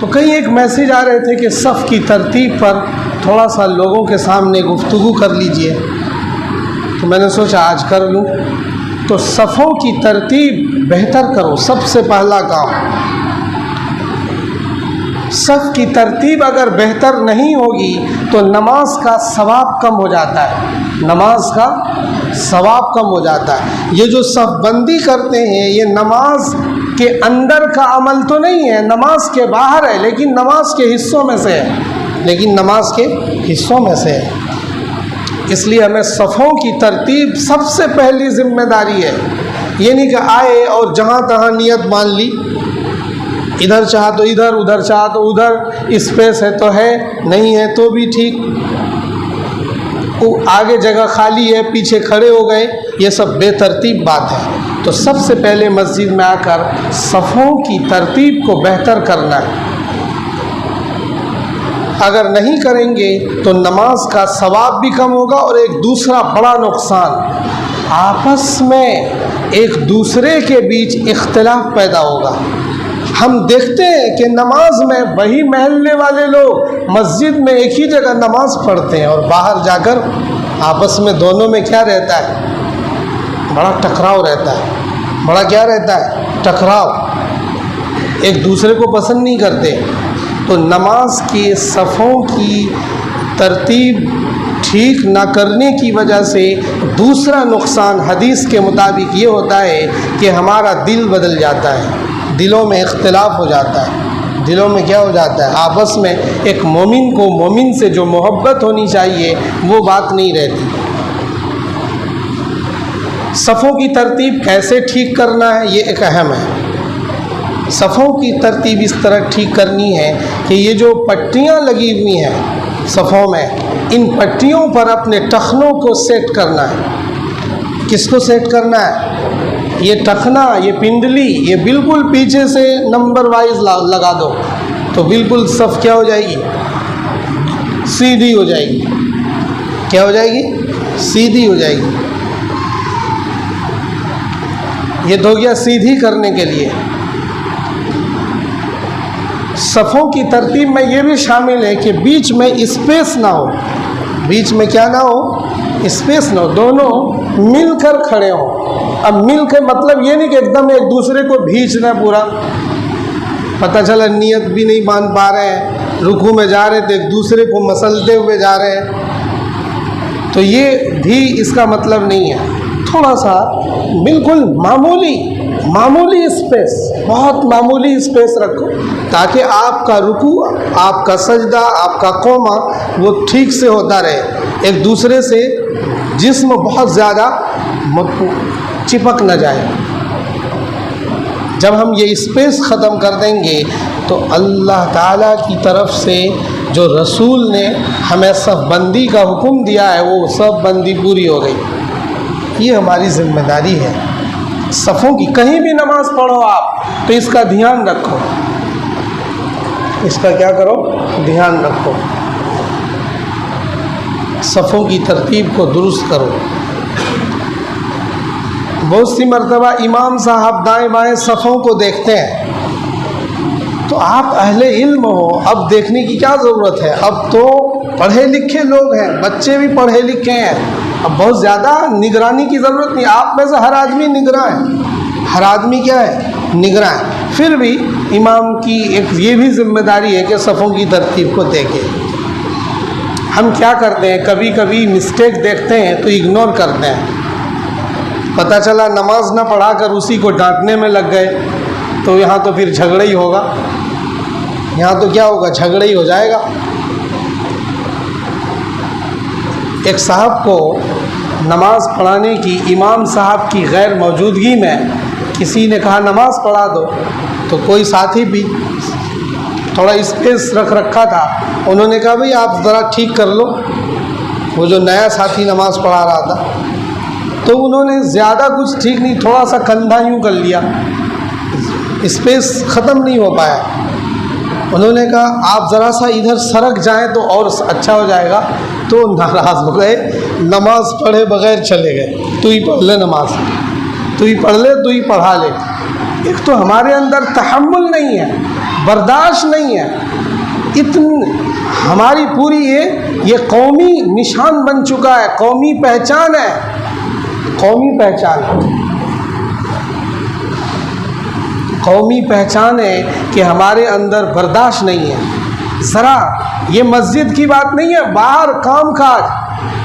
तो कहीं एक मैसेज आ रहे थे कि सफ़ की तरतीब पर थोड़ा सा लोगों के सामने गुफ्तगू कर लीजिए, तो मैंने सोचा आज कर लूँ। तो सफ़ों की तरतीब बेहतर करो, सबसे पहला काम। सफ़ की तरतीब अगर बेहतर नहीं होगी तो नमाज का सवाब कम हो जाता है, नमाज का सवाब कम हो जाता है। ये जो सफ़ बंदी करते हैं ये नमाज के अंदर का अमल तो नहीं है, नमाज के बाहर है, लेकिन नमाज के हिस्सों में से है, लेकिन नमाज के हिस्सों में से है। इसलिए हमें सफ़ों की तरतीब सबसे पहली जिम्मेदारी है। ये नहीं कि आए और जहाँ तहाँ नियत मान ली, इधर चाह तो इधर, उधर चाह तो उधर, स्पेस है तो है, नहीं है तो भी ठीक, वो आगे जगह खाली है पीछे खड़े हो गए, ये सब बेतरतीब बात है। तो सबसे पहले मस्जिद में आकर सफ़ों की तरतीब को बेहतर करना है। अगर नहीं करेंगे तो नमाज का सवाब भी कम होगा, और एक दूसरा बड़ा नुकसान, आपस में एक दूसरे के बीच इख्तिलाफ पैदा होगा। हम देखते हैं कि नमाज में वही महल्ले वाले लोग मस्जिद में एक ही जगह नमाज पढ़ते हैं और बाहर जाकर आपस में दोनों में क्या रहता है, बड़ा टकराव रहता है। बड़ा क्या रहता है, टकराव, एक दूसरे को पसंद नहीं करते। तो नमाज के सफ़ों की तरतीब ठीक ना करने की वजह से दूसरा नुकसान हदीस के मुताबिक ये होता है कि हमारा दिल बदल जाता है, दिलों में इख्तिलाफ हो जाता है। दिलों में क्या हो जाता है, आपस में एक मोमिन को मोमिन से जो मोहब्बत होनी चाहिए वो बात नहीं रहती। सफ़ों की तरतीब कैसे ठीक करना है ये एक अहम है। सफ़ों की तरतीब इस तरह ठीक करनी है कि ये जो पट्टियाँ लगी हुई हैं सफ़ों में, इन पट्टियों पर अपने टखनों को सेट करना है। किसको सेट करना है, ये टखना, ये पिंडली, ये बिल्कुल पीछे से नंबर वाइज लगा दो तो बिल्कुल सफ़ क्या हो जाएगी, सीधी हो जाएगी। क्या हो जाएगी, सीधी हो जाएगी। ये तो हो गया सीधी करने के लिए। सफ़ों की तरतीब में ये भी शामिल है कि बीच में स्पेस ना हो, बीच में क्या ना हो, स्पेस ना हो, दोनों मिलकर खड़े हों। अब मिल के मतलब ये नहीं कि एकदम एक दूसरे को भींचना पूरा, पता चला नियत भी नहीं मान पा रहे हैं, रुकू में जा रहे थे एक दूसरे को मसलते हुए जा रहे हैं, तो ये भी इसका मतलब नहीं है। थोड़ा सा बिल्कुल मामूली स्पेस, बहुत मामूली स्पेस रखो ताकि आपका रुकू, आपका सजदा, आपका क़ौमा वो ठीक से होता रहे, एक दूसरे से जिस्म बहुत ज़्यादा चिपक न जाए। जब हम ये स्पेस ख़त्म कर देंगे तो अल्लाह ताला की तरफ से जो रसूल ने हमें सफ़ बंदी का हुक्म दिया है वो सफ़ बंदी पूरी हो गई। ये हमारी ज़िम्मेदारी है सफ़ों की। कहीं भी नमाज़ पढ़ो आप तो इसका ध्यान रखो, इसका क्या करो, ध्यान रखो, सफ़ों की तरतीब को दुरुस्त करो। बहुत सी मरतबा इमाम साहब दाएं बाएं सफ़ों को देखते हैं तो आप अहले इल्म हो, अब देखने की क्या ज़रूरत है, अब तो पढ़े लिखे लोग हैं, बच्चे भी पढ़े लिखे हैं, अब बहुत ज़्यादा निगरानी की ज़रूरत नहीं। आप में से हर आदमी निगरां है, हर आदमी क्या है, निगरां है। फिर भी इमाम की एक ये भी जिम्मेदारी है कि सफ़ों की तरतीब को देखें। हम क्या करते हैं, कभी कभी मिस्टेक देखते हैं तो इग्नोर करते हैं, पता चला नमाज ना पढ़ा कर उसी को डांटने में लग गए तो यहाँ तो फिर झगड़ा ही होगा, यहाँ तो क्या होगा, झगड़ा ही हो जाएगा। एक साहब को नमाज पढ़ाने की इमाम साहब की गैर मौजूदगी में किसी ने कहा नमाज पढ़ा दो, तो कोई साथी भी थोड़ा स्पेस रख रखा था, उन्होंने कहा भाई आप ज़रा ठीक कर लो, वो जो नया साथी नमाज पढ़ा रहा था, तो उन्होंने ज़्यादा कुछ ठीक नहीं, थोड़ा सा कंधा यूँ कर लिया, स्पेस ख़त्म नहीं हो पाया। उन्होंने कहा आप ज़रा सा इधर सरक जाएं तो और अच्छा हो जाएगा, तो नाराज़ हो गए, नमाज पढ़े बगैर चले गए। तू ही पढ़ ले नमाज, तू ही पढ़ ले, तू ही पढ़ा ले। एक तो हमारे अंदर तहम्मुल नहीं है, बर्दाश्त नहीं है। इतनी हमारी पूरी ये कौमी निशान बन चुका है, कौमी पहचान है, कौमी पहचान है, कौमी पहचान है कि हमारे अंदर बर्दाश्त नहीं है। ज़रा ये मस्जिद की बात नहीं है, बाहर काम काज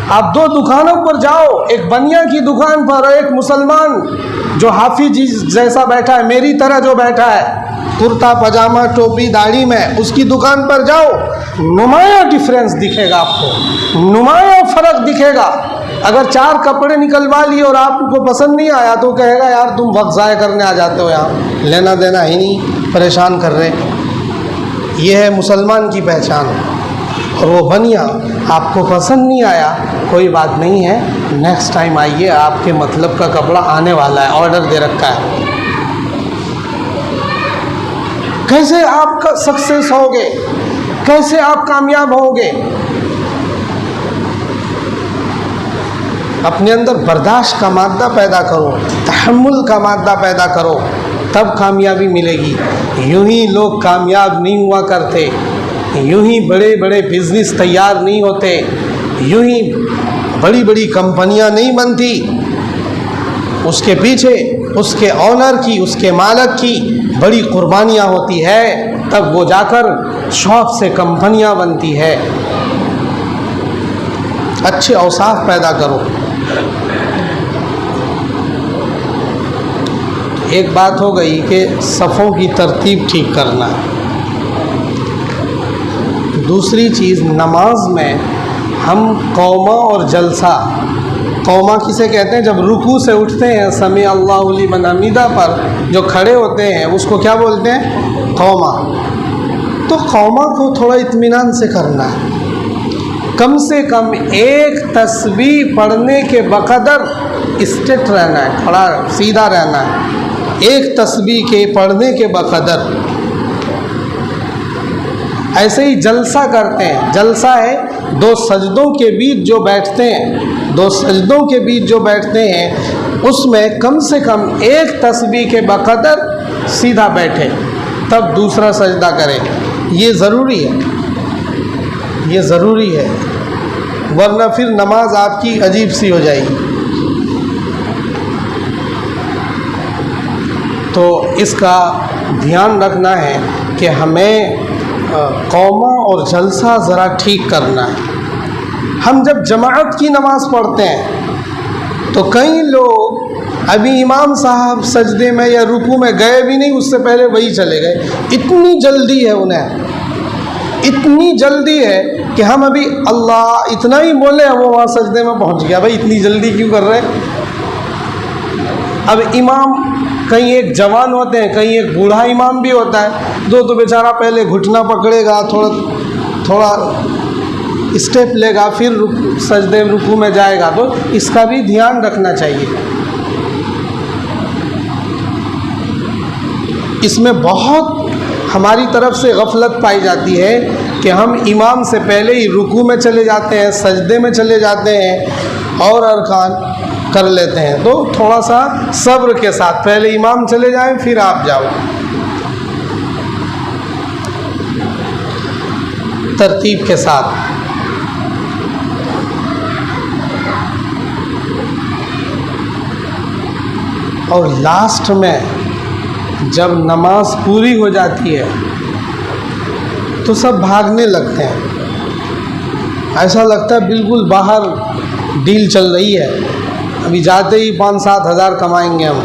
आप दो दुकानों पर जाओ, एक बनिया की दुकान पर और एक मुसलमान जो हाफिज जैसा बैठा है, मेरी तरह जो बैठा है कुर्ता पजामा टोपी दाढ़ी में, उसकी दुकान पर जाओ, नुमाया डिफरेंस दिखेगा आपको, नुमाया फ़र्क दिखेगा। अगर 4 कपड़े निकलवा लिए और आपको पसंद नहीं आया तो कहेगा यार तुम वक्त ज़ाय करने आ जाते हो, यहाँ लेना देना ही नहीं, परेशान कर रहे। ये है मुसलमान की पहचान। और वो बनिया आपको पसंद नहीं आया, कोई बात नहीं है, नेक्स्ट टाइम आइए, आपके मतलब का कपड़ा आने वाला है, ऑर्डर दे रखा है। कैसे आप सक्सेस होगे, कैसे आप कामयाब होगे? अपने अंदर बर्दाश्त का मादा पैदा करो, तहम्मुल का मादा पैदा करो, तब कामयाबी मिलेगी। यूं ही लोग कामयाब नहीं हुआ करते, यूं ही बड़े बड़े बिजनेस तैयार नहीं होते, यूं ही बड़ी बड़ी कंपनियां नहीं बनती। उसके पीछे उसके ऑनर की, उसके मालिक की बड़ी कुर्बानियाँ होती है, तब वो जाकर शौक़ से कंपनियाँ बनती है। अच्छे औसाफ पैदा करो। एक बात हो गई कि सफ़ों की तरतीब ठीक करना। दूसरी चीज़, नमाज में हम कौमा और जलसा, कौमा किसे कहते हैं? जब रुकू से उठते हैं समी अल्लाहु लिमन हमीदा पर जो खड़े होते हैं उसको क्या बोलते हैं? कौमा। तो कौमा को थोड़ा इत्मीनान से करना है। कम से कम एक तस्बीह पढ़ने के बकदर स्ट्रेट रहना है, खड़ा सीधा रहना है, एक तस्बीह के पढ़ने के बकदर। ऐसे ही जलसा करते हैं। जलसा है 2 सजदों के बीच जो बैठते हैं, 2 सजदों के बीच जो बैठते हैं, उसमें कम से कम एक तस्बीह के बकदर सीधा बैठे, तब दूसरा सजदा करें। ये ज़रूरी है, ये ज़रूरी है, वरना फिर नमाज आपकी अजीब सी हो जाएगी। तो इसका ध्यान रखना है कि हमें कौमा और जलसा ज़रा ठीक करना है। हम जब जमाअत की नमाज़ पढ़ते हैं तो कई लोग अभी इमाम साहब सजदे में या रुकू में गए भी नहीं, उससे पहले वही चले गए। इतनी जल्दी है उन्हें, इतनी जल्दी है कि हम अभी अल्लाह इतना ही बोले वो वहाँ सजदे में पहुँच गया। भाई इतनी जल्दी क्यों कर रहे? अब इमाम कहीं एक जवान होते हैं, कहीं एक बूढ़ा इमाम भी होता है। दो तो बेचारा पहले घुटना पकड़ेगा, थोड़ा स्टेप लेगा, फिर सजदे रुकू में जाएगा। तो इसका भी ध्यान रखना चाहिए। इसमें बहुत हमारी तरफ से गफलत पाई जाती है कि हम इमाम से पहले ही रुकू में चले जाते हैं, सजदे में चले जाते हैं और अरकान कर लेते हैं। तो थोड़ा सा सब्र के साथ, पहले इमाम चले जाएं फिर आप जाओ, तरतीब के साथ। और लास्ट में जब नमाज पूरी हो जाती है तो सब भागने लगते हैं। ऐसा लगता है बिल्कुल बाहर डील चल रही है, अभी जाते ही 5-7 हज़ार कमाएंगे हम।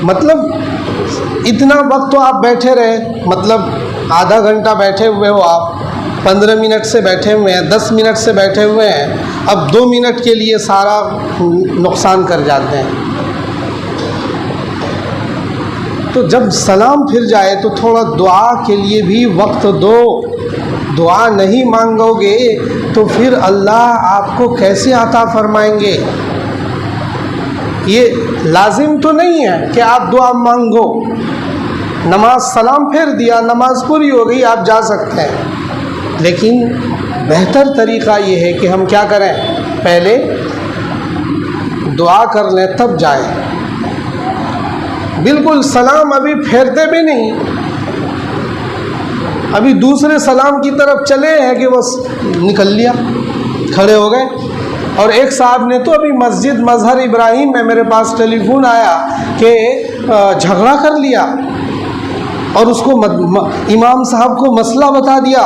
मतलब इतना वक्त तो आप बैठे रहे, मतलब आधा घंटा बैठे हुए हो आप, 15 मिनट से बैठे हुए हैं, 10 मिनट से बैठे हुए हैं, अब 2 मिनट के लिए सारा नुकसान कर जाते हैं। तो जब सलाम फिर जाए तो थोड़ा दुआ के लिए भी वक्त दो। दुआ नहीं मांगोगे तो फिर अल्लाह आपको कैसे अता फरमाएंगे? ये लाजिम तो नहीं है कि आप दुआ मांगो। नमाज सलाम फेर दिया, नमाज पूरी हो गई, आप जा सकते हैं। लेकिन बेहतर तरीक़ा ये है कि हम क्या करें, पहले दुआ कर लें तब जाएं। बिल्कुल सलाम अभी फेरते भी नहीं, अभी दूसरे सलाम की तरफ चले हैं कि बस निकल लिया, खड़े हो गए। और एक साहब ने तो अभी मस्जिद मज़हर इब्राहिम में मेरे पास टेलीफोन आया कि झगड़ा कर लिया और उसको इमाम साहब को मसला बता दिया।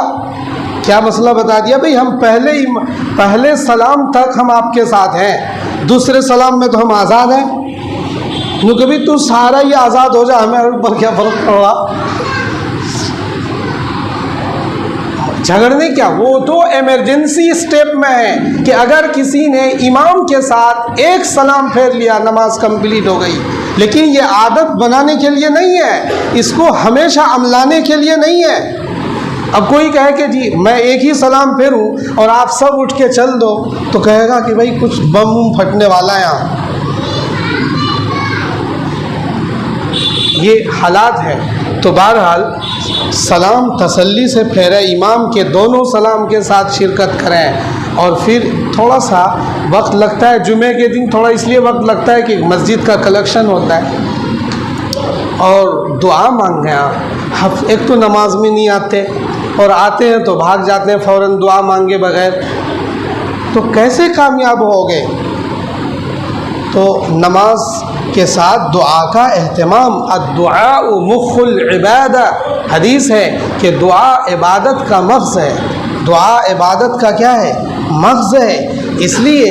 क्या मसला बता दिया? भाई हम पहले सलाम तक हम आपके साथ हैं, दूसरे सलाम में तो हम आज़ाद हैं। क्योंकि भी तू सारा ही आज़ाद हो जा, हमें ऊपर क्या फ़र्क पड़ रहा। झगड़ने क्या, वो तो इमरजेंसी स्टेप में है कि अगर किसी ने इमाम के साथ एक सलाम फेर लिया, नमाज कंप्लीट हो गई। लेकिन ये आदत बनाने के लिए नहीं है, इसको हमेशा अमलाने के लिए नहीं है। अब कोई कहे कि जी मैं एक ही सलाम फेरूं और आप सब उठ के चल दो, तो कहेगा कि भाई कुछ बम फटने वाला है यहाँ। ये हालात है। तो बहरहाल सलाम तसल्ली से फेरे, इमाम के दोनों सलाम के साथ शिरकत करें। और फिर थोड़ा सा वक्त लगता है, जुमे के दिन थोड़ा इसलिए वक्त लगता है कि मस्जिद का कलेक्शन होता है और दुआ मांगें आप। एक तो नमाज में नहीं आते और आते हैं तो भाग जाते हैं फ़ौरन दुआ मांगे बगैर, तो कैसे कामयाब होगे? तो नमाज के साथ दुआ का एहतमाम, अद्दुआ मुख्खुल इबादा, हदीस है कि दुआ इबादत का मग़ज़ है। दुआ इबादत का क्या है? मग़ज़ है। इसलिए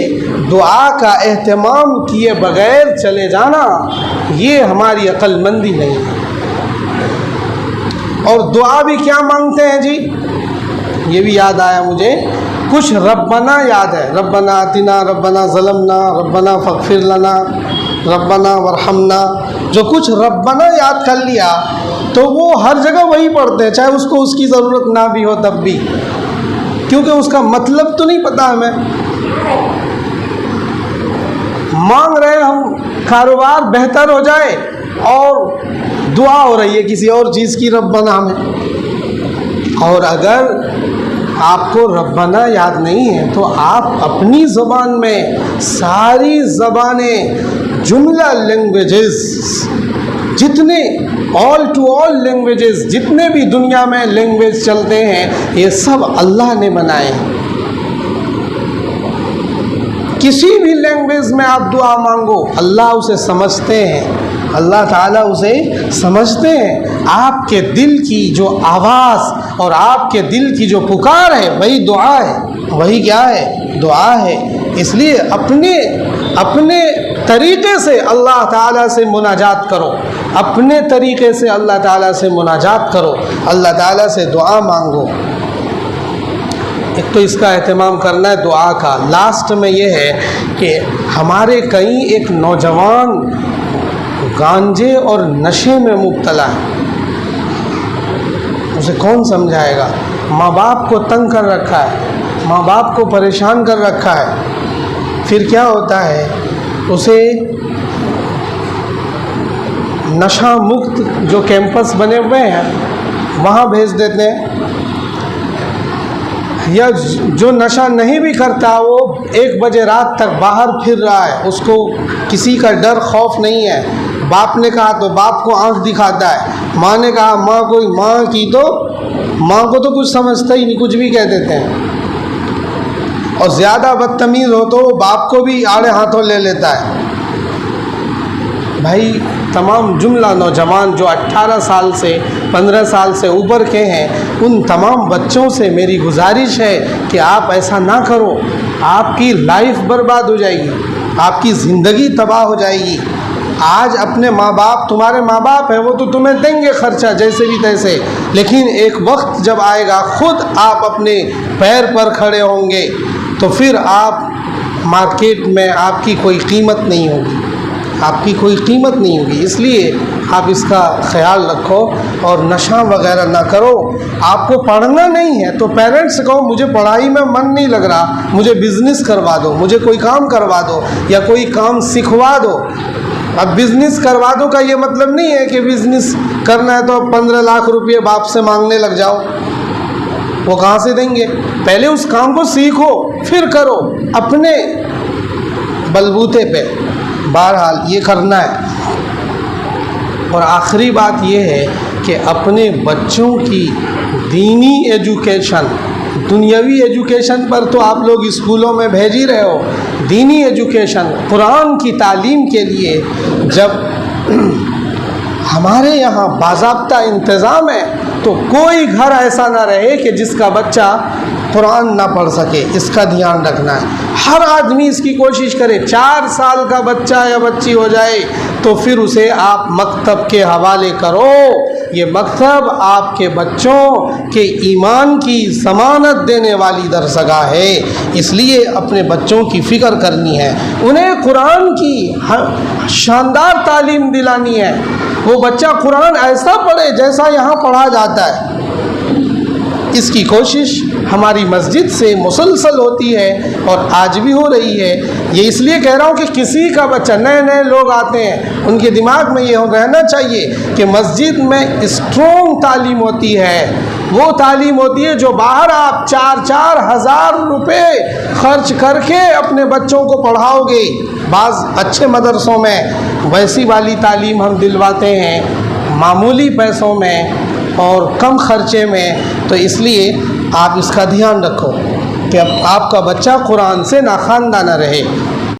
दुआ का एहतमाम किए बग़ैर चले जाना ये हमारी अक्लमंदी नहीं है। और दुआ भी क्या मांगते हैं जी, ये भी याद आया मुझे। कुछ रब्बना याद है, रब्बना आतिना, रब्बना ज़लमना, रब्बना फ़ग़फ़िर लना, रब्बना वरहमना। जो कुछ रब्बना याद कर लिया तो वो हर जगह वही पढ़ते हैं, चाहे उसको उसकी ज़रूरत ना भी हो तब भी, क्योंकि उसका मतलब तो नहीं पता हमें। मांग रहे हैं हम कारोबार बेहतर हो जाए और दुआ हो रही है किसी और चीज़ की, रब्बना में। और अगर आपको रब्बना याद नहीं है तो आप अपनी ज़बान में सारी ज़बानें, जुमला लैंग्वेजेस जितने, ऑल टू ऑल लैंग्वेजेस जितने भी दुनिया में लैंग्वेज चलते हैं, ये सब अल्लाह ने बनाए हैं। किसी भी लैंग्वेज में आप दुआ मांगो, अल्लाह उसे समझते हैं, अल्लाह ताला उसे समझते हैं। आपके दिल की जो आवाज़ और आपके दिल की जो पुकार है वही दुआ है, वही क्या है? दुआ है। इसलिए अपने तरीक़े से अल्लाह ताला से मुनाजात करो, अपने तरीक़े से अल्लाह ताला से मुनाजात करो, अल्लाह ताला से दुआ मांगो। एक तो इसका एहतमाम करना है दुआ का। लास्ट में ये है कि हमारे कई एक नौजवान गांजे और नशे में मुब्तला है, उसे कौन समझाएगा? माँ बाप को तंग कर रखा है, माँ बाप को परेशान कर रखा है। फिर क्या होता है, उसे नशा मुक्त जो कैंपस बने हुए हैं वहाँ भेज देते हैं, या जो नशा नहीं भी करता वो 1 बजे रात तक बाहर फिर रहा है, उसको किसी का डर खौफ नहीं है। बाप ने कहा तो बाप को आंख दिखाता है, माँ ने कहा माँ को तो कुछ समझता ही नहीं, कुछ भी कह देते हैं। और ज़्यादा बदतमीज़ हो तो बाप को भी आड़े हाथों ले लेता है। भाई तमाम जुमला नौजवान जो 18 साल से 15 साल से ऊपर के हैं, उन तमाम बच्चों से मेरी गुजारिश है कि आप ऐसा ना करो, आपकी लाइफ बर्बाद हो जाएगी, आपकी ज़िंदगी तबाह हो जाएगी। आज अपने माँ बाप, तुम्हारे माँ बाप हैं, वो तो तुम्हें देंगे खर्चा जैसे भी तैसे, लेकिन एक वक्त जब आएगा खुद आप अपने पैर पर खड़े होंगे तो फिर आप मार्केट में आपकी कोई कीमत नहीं होगी, आपकी कोई कीमत नहीं होगी। इसलिए आप इसका ख्याल रखो और नशा वगैरह ना करो। आपको पढ़ना नहीं है तो पेरेंट्स से कहो मुझे पढ़ाई में मन नहीं लग रहा, मुझे बिज़नेस करवा दो, मुझे कोई काम करवा दो या कोई काम सिखवा दो। अब बिज़नेस करवा दो का ये मतलब नहीं है कि बिज़नेस करना है तो 15 लाख रुपये बाप से मांगने लग जाओ, वो कहाँ से देंगे? पहले उस काम को सीखो फिर करो अपने बलबूते पे। बहरहाल ये करना है। और आखिरी बात ये है कि अपने बच्चों की दीनी एजुकेशन, दुनियावी एजुकेशन पर तो आप लोग स्कूलों में भेज ही रहे हो, दीनी एजुकेशन कुरान की तालीम के लिए जब हमारे यहाँ बाज़ाब्ता इंतज़ाम है तो कोई घर ऐसा ना रहे कि जिसका बच्चा कुरान ना पढ़ सके। इसका ध्यान रखना है। हर आदमी इसकी कोशिश करे। 4 साल का बच्चा या बच्ची हो जाए तो फिर उसे आप मकतब के हवाले करो। ये मकतब आपके बच्चों के ईमान की ज़मानत देने वाली दरसगाह है, इसलिए अपने बच्चों की फ़िक्र करनी है, उन्हें कुरान की शानदार तालीम दिलानी है। वो बच्चा कुरान ऐसा पढ़े जैसा यहाँ पढ़ा जाता है। इसकी कोशिश हमारी मस्जिद से मुसलसल होती है और आज भी हो रही है। ये इसलिए कह रहा हूँ कि किसी का बच्चा, नए नए लोग आते हैं, उनके दिमाग में ये रहना चाहिए कि मस्जिद में स्ट्रॉन्ग तालीम होती है। वो तालीम होती है जो बाहर आप 4-4 हज़ार रुपये खर्च करके अपने बच्चों को पढ़ाओगे। बाज़ अच्छे मदरसों में वैसी वाली तालीम हम दिलवाते हैं मामूली पैसों में और कम खर्चे में। तो इसलिए आप इसका ध्यान रखो कि आपका बच्चा कुरान से नाख़वानदा न रहे।